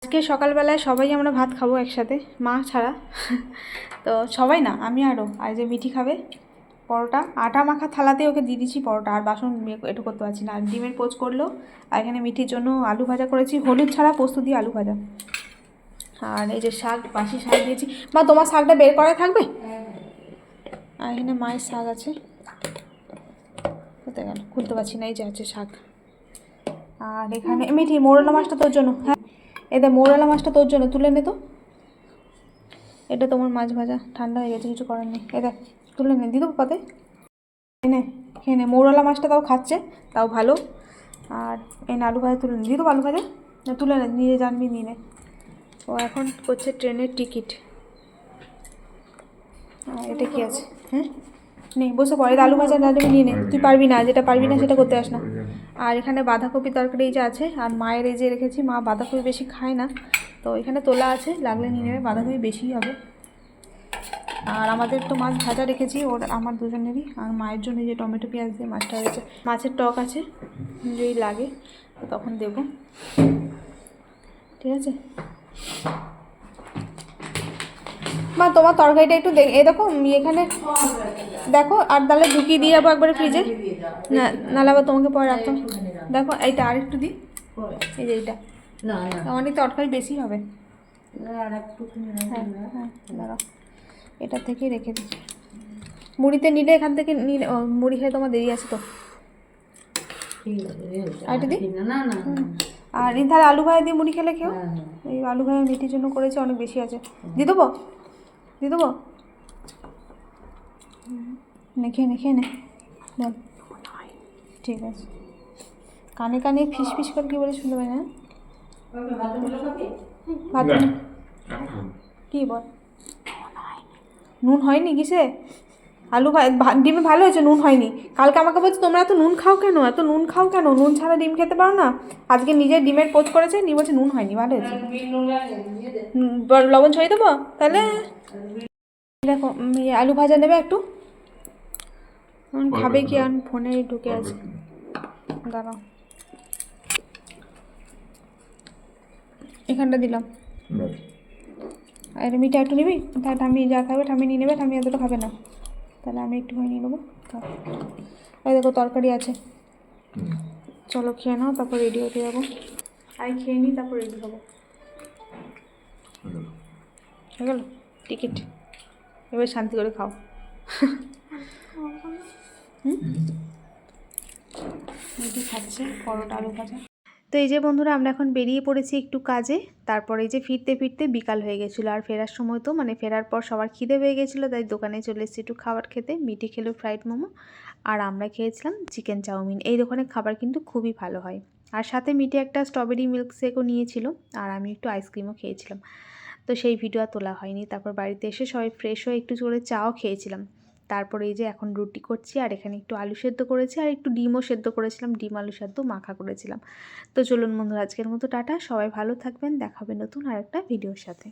আজকে সকালবেলায় সবাই আমরা ভাত খাবো একসাথে, মা ছাড়া। তো সবাই না, আমি আর যে মিঠি খাবে পরোটা। আটা মাখা থালাতে ওকে দিয়ে দিচ্ছি পরোটা, আর বাসন একটু করতে পারছি না। আর ডিমের পোচ করলো। আর এখানে মিঠির জন্য আলু ভাজা করেছি, হলুদ ছাড়া পোস্ত দিয়ে আলু ভাজা। আর এই যে শাক, বাসি শাক দিয়েছি। মা তোমার শাকটা বের করাই থাকবে। আর এখানে মায়ের শাক আছে, কোথায় গেল খুলতে পারছি না। এই যে আছে শাক। আর এখানে মিঠি মৌরলা মাছটা তোর জন্য। হ্যাঁ এদের মৌরলা মাছটা তোর জন্য, তুলে নে তো। এটা তোমার মাছ ভাজা, ঠান্ডা হয়ে গেছে, কিছু করার নেই। এটা তুলে নে, দিয়ে দেবো পাতে। এনে খেয়ে নে, মৌরলা মাছটা তাও খাচ্ছে, তাও ভালো। আর এনে আলু ভাজা তুলে নে, দিয়ে দেবো আলু ভাজা। না তুলে নে, নিয়ে জানবি নিয়ে নে। ও এখন করছে ট্রেনের টিকিট। এটা কি আছে? হ্যাঁ নে বসে পড়ে, আলু ভাজা ডালমি নিয়ে নে। তুই পারবি না, যেটা পারবি না সেটা করতে আস না। আর এখানে বাঁধাকপি তরকারি এই যে আছে, আর মায়ের এই যে রেখেছি। মা বাঁধাকপি বেশি খায় না, তো এখানে তোলা আছে, লাগলে নিয়ে নেবে। বাঁধাকপি বেশিই হবে। আর আমাদের তো মাছ ভাজা রেখেছি, ওর আমার দুজনেরই। আর মায়ের জন্য যে টমেটো পেঁয়াজ দিয়ে মাছটা হয়েছে, মাছের টক আছে, যদি লাগে তখন দেব। ঠিক আছে মা, তোমার তরকারিটা একটু দেখো এখানে দেখো। আর তাহলে ঢুকিয়ে দিয়ে যাবো একবারে ফ্রিজে, না নাহলে আবার তোমাকে পরে রাখতাম। দেখো এইটা আর একটু দিই, এই যে এইটা অনেক তরকারি বেশি হবে। হ্যাঁ হ্যাঁ দাঁড়াও, এটা থেকেই রেখে দিই। মুড়িতে নিলে এখান থেকে নিলে, মুড়ি খেয়ে তোমার দেরি আছে তো। আর এটা দিই। আর এই তাহলে আলু ভাজা দিয়ে মুড়ি খেলে খেও। এই আলু ভাজা মিঠির জন্য করেছে, অনেক বেশি আছে। দিয়ে দেবো, দিয়ে দেবো। নে খেয়ে নে, খেয়ে নে। ঠিক আছে। কানে কানে ফিস ফিস করে কি বলে শুনতে পাই না। ভাত কি বল, নুন হয়নি কিসে? আলু ডিমে ভালো হয়েছে, নুন হয়নি। কালকে আমাকে বলছে তোমরা এত নুন খাও কেন, এত নুন খাও কেন, নুন ছাড়া ডিম খেতে পারো না। আজকে নিজে ডিমের পোচ করেছে, নিয়ে বলছে নুন হয়নি, ভালো হয়েছে। লবণ ছড়িয়ে দেবো তাহলে। দেখো আলু ভাজা নেবে একটু, খাবে কি? আর ফোনে ঢুকে আছে, দাঁড়াও এখানটা দিলাম। আর মিঠা একটু নিবি? তাহলে ঠাম্মি যা খাবে ঠাম্মি নিয়ে নেবে, ঠাম্মি এতটা খাবে না, তাহলে আমি একটুখানি নিয়ে নেবো। এই দেখো তরকারি আছে, চলো খেয়ে নাও, তারপর রেডি হতে যাবো। আই খেয়ে নিই, তারপর রেডি হবো। হয়ে গেল টিকিট, এবার শান্তি করে খাও। মিঠি খাচ্ছে পরোটা আলু ভাজা। তো এই যে বন্ধুরা, আমরা এখন বেরিয়ে পড়েছি একটু কাজে। তারপর এই যে ফিরতে ফিরতে বিকাল হয়ে গেছিলো। আর ফেরার সময় তো ফেরার পর সবার খিদে পেয়ে গেছিলো, তাই দোকানে চলে এসেছি একটু খাবার খেতে। মিঠি খেলো ফ্রাইড মোমো, আর আমরা খেয়েছিলাম চিকেন চাউমিন। এই দোকানের খাবার কিন্তু খুবই ভালো হয়। আর সাথে মিঠি একটা স্ট্রবেরি মিল্কশেকও নিয়েছিল, আর আমি একটু আইসক্রিমও খেয়েছিলাম। তো সেই ভিডিও আর তোলা হয়নি। তারপর বাড়িতে এসে সবাই ফ্রেশ হয়ে একটু করে চাও খেয়েছিলাম। তারপরে এই যে এখন রুটি করছি, আর এখানে একটু আলু সেদ্ধ করেছি, আর একটু ডিমও সেদ্ধ করেছিলাম, ডিম আলু সেদ্ধ মাখা করেছিলাম। তো চলুন বন্ধুরা, আজকের মতো টাটা, সবাই ভালো থাকবেন, দেখাবে নতুন আর একটা ভিডিওর সাথে।